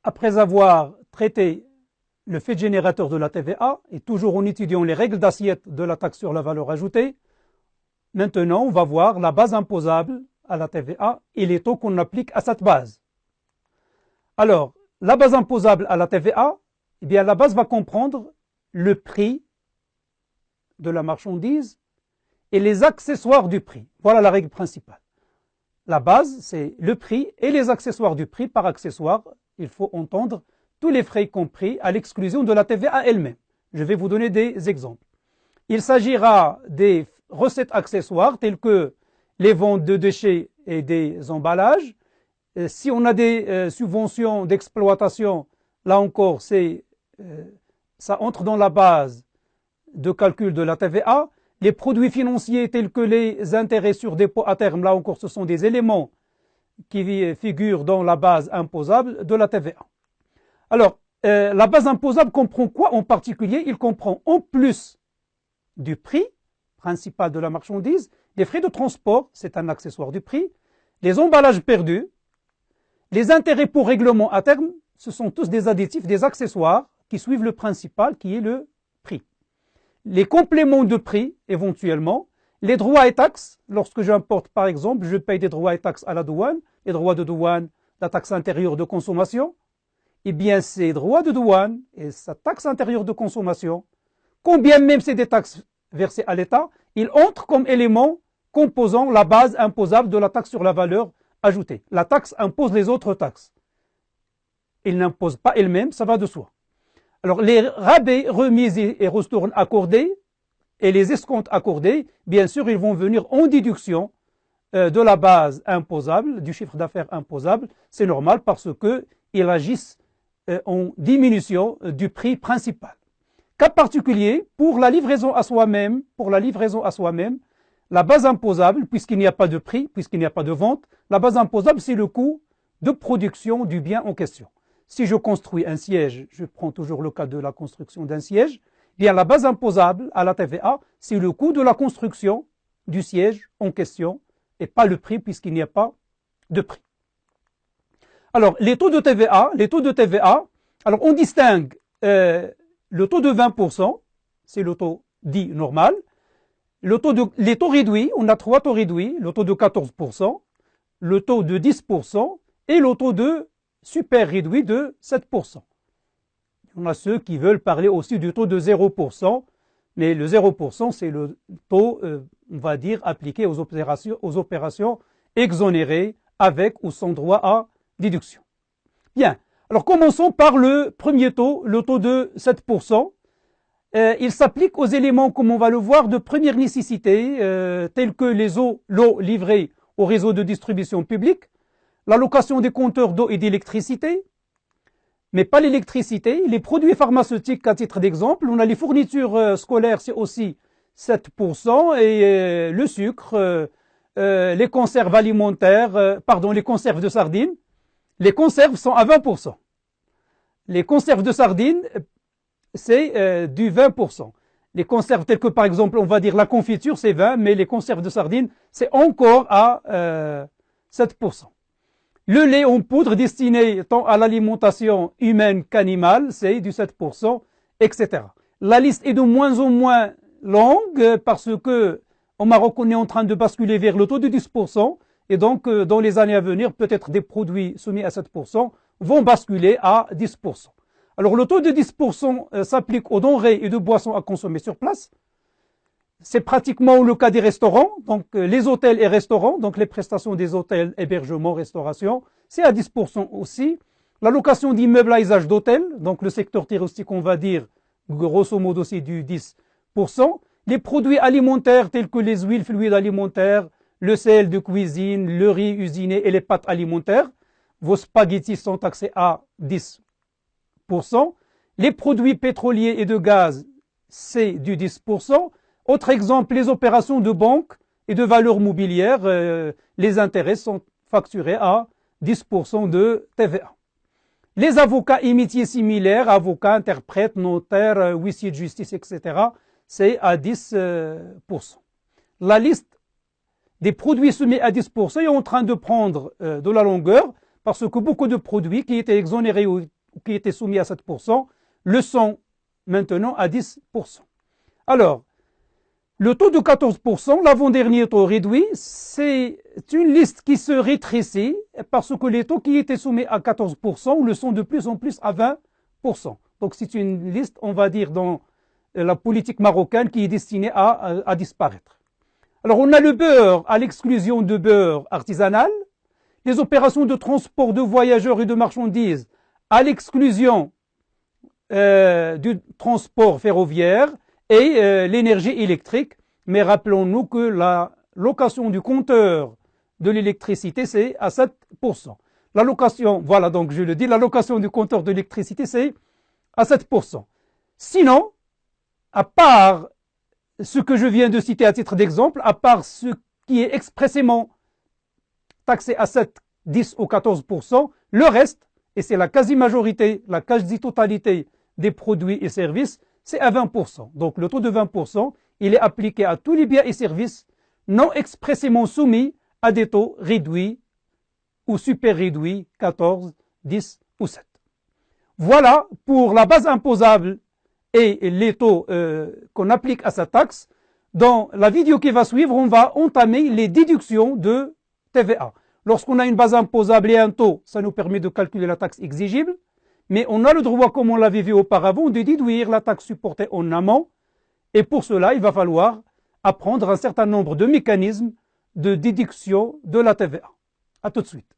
après avoir traité le fait générateur de la TVA, et toujours en étudiant les règles d'assiette de la taxe sur la valeur ajoutée, maintenant on va voir la base imposable à la TVA et les taux qu'on applique à cette base. Alors, la base imposable à la TVA, eh bien la base va comprendre le prix de la marchandise et les accessoires du prix. Voilà la règle principale. La base, c'est le prix et les accessoires du prix. Par accessoire, il faut entendre tous les frais compris à l'exclusion de la TVA elle-même. Je vais vous donner des exemples. Il s'agira des recettes accessoires telles que les ventes de déchets et des emballages. Si on a des subventions d'exploitation, là encore, ça entre dans la base de calcul de la TVA. Les produits financiers tels que les intérêts sur dépôt à terme, là encore, ce sont des éléments qui figurent dans la base imposable de la TVA. Alors, la base imposable comprend quoi en particulier? Il comprend en plus du prix principal de la marchandise, les frais de transport, c'est un accessoire du prix, les emballages perdus, les intérêts pour règlement à terme, ce sont tous des additifs, des accessoires qui suivent le principal qui est le prix. Les compléments de prix, éventuellement, les droits et taxes, lorsque j'importe par exemple, je paye des droits et taxes à la douane, les droits de douane, la taxe intérieure de consommation, eh bien ces droits de douane et sa taxe intérieure de consommation, combien même c'est des taxes versées à l'État, ils entrent comme éléments composant la base imposable de la taxe sur la valeur ajoutée. La taxe impose les autres taxes. Elle n'impose pas elle-même, ça va de soi. Alors, les rabais, remises et ristournes accordés et les escomptes accordés, bien sûr, ils vont venir en déduction de la base imposable, du chiffre d'affaires imposable. C'est normal parce qu'ils agissent en diminution du prix principal. Cas particulier, pour la livraison à soi-même, la base imposable, puisqu'il n'y a pas de prix, puisqu'il n'y a pas de vente, la base imposable, c'est le coût de production du bien en question. Si je construis un siège, je prends toujours le cas de la construction d'un siège, bien la base imposable à la TVA, c'est le coût de la construction du siège en question et pas le prix puisqu'il n'y a pas de prix. Alors, les taux de TVA, alors on distingue le taux de 20%, c'est le taux dit normal, les taux réduits, on a 3 taux réduits, le taux de 14%, le taux de 10% et le taux de super réduit de 7%. On a ceux qui veulent parler aussi du taux de 0%, mais le 0%, c'est le taux, on va dire, appliqué aux opérations exonérées avec ou sans droit à déduction. Bien, alors commençons par le premier taux, le taux de 7%. Il s'applique aux éléments, comme on va le voir, de première nécessité, tels que l'eau livrée au réseau de distribution publique, la location des compteurs d'eau et d'électricité, mais pas l'électricité, les produits pharmaceutiques à titre d'exemple, on a les fournitures scolaires, c'est aussi 7%, et le sucre, les conserves alimentaires, les conserves de sardines, les conserves sont à 20%. Les conserves de sardines, c'est du 20%. Les conserves telles que par exemple, on va dire la confiture, c'est 20%, mais les conserves de sardines, c'est encore à 7%. Le lait en poudre destiné tant à l'alimentation humaine qu'animale, c'est du 7%, etc. La liste est de moins en moins longue parce que au Maroc, on est en train de basculer vers le taux de 10%, et donc dans les années à venir, peut-être des produits soumis à 7% vont basculer à 10%. Alors le taux de 10% s'applique aux denrées et de boissons à consommer sur place. C'est pratiquement le cas des restaurants, donc les hôtels et restaurants, donc les prestations des hôtels, hébergement, restauration, c'est à 10% aussi. La location d'immeubles à usage d'hôtel, donc le secteur touristique, on va dire, grosso modo, c'est du 10%. Les produits alimentaires tels que les huiles, fluides alimentaires, le sel de cuisine, le riz usiné et les pâtes alimentaires, vos spaghettis sont taxés à 10%. Les produits pétroliers et de gaz, c'est du 10%. Autre exemple, les opérations de banque et de valeurs mobilières, les intérêts sont facturés à 10% de TVA. Les avocats et métiers similaires, avocats, interprètes, notaires, huissiers de justice, etc., c'est à 10%. La liste des produits soumis à 10% est en train de prendre de la longueur parce que beaucoup de produits qui étaient exonérés ou qui étaient soumis à 7% le sont maintenant à 10%. Alors, le taux de 14%, l'avant-dernier taux réduit, c'est une liste qui se rétrécit parce que les taux qui étaient soumis à 14% le sont de plus en plus à 20%. Donc c'est une liste, on va dire, dans la politique marocaine qui est destinée à disparaître. Alors on a le beurre à l'exclusion de beurre artisanal, les opérations de transport de voyageurs et de marchandises à l'exclusion du transport ferroviaire et l'énergie électrique. Mais rappelons-nous que la location du compteur de l'électricité, c'est à 7%. La location, voilà, donc je le dis, la location du compteur de l'électricité, c'est à 7%. Sinon, à part ce que je viens de citer à titre d'exemple, à part ce qui est expressément taxé à 7, 10 ou 14%, le reste, et c'est la quasi-majorité, la quasi-totalité des produits et services, c'est à 20%. Donc le taux de 20%, il est appliqué à tous les biens et services non expressément soumis à des taux réduits ou super réduits, 14, 10 ou 7. Voilà pour la base imposable et les taux qu'on applique à sa taxe. Dans la vidéo qui va suivre, on va entamer les déductions de TVA. Lorsqu'on a une base imposable et un taux, ça nous permet de calculer la taxe exigible, mais on a le droit, comme on l'avait vu auparavant, de déduire la taxe supportée en amont, et pour cela, il va falloir apprendre un certain nombre de mécanismes de déduction de la TVA. À tout de suite.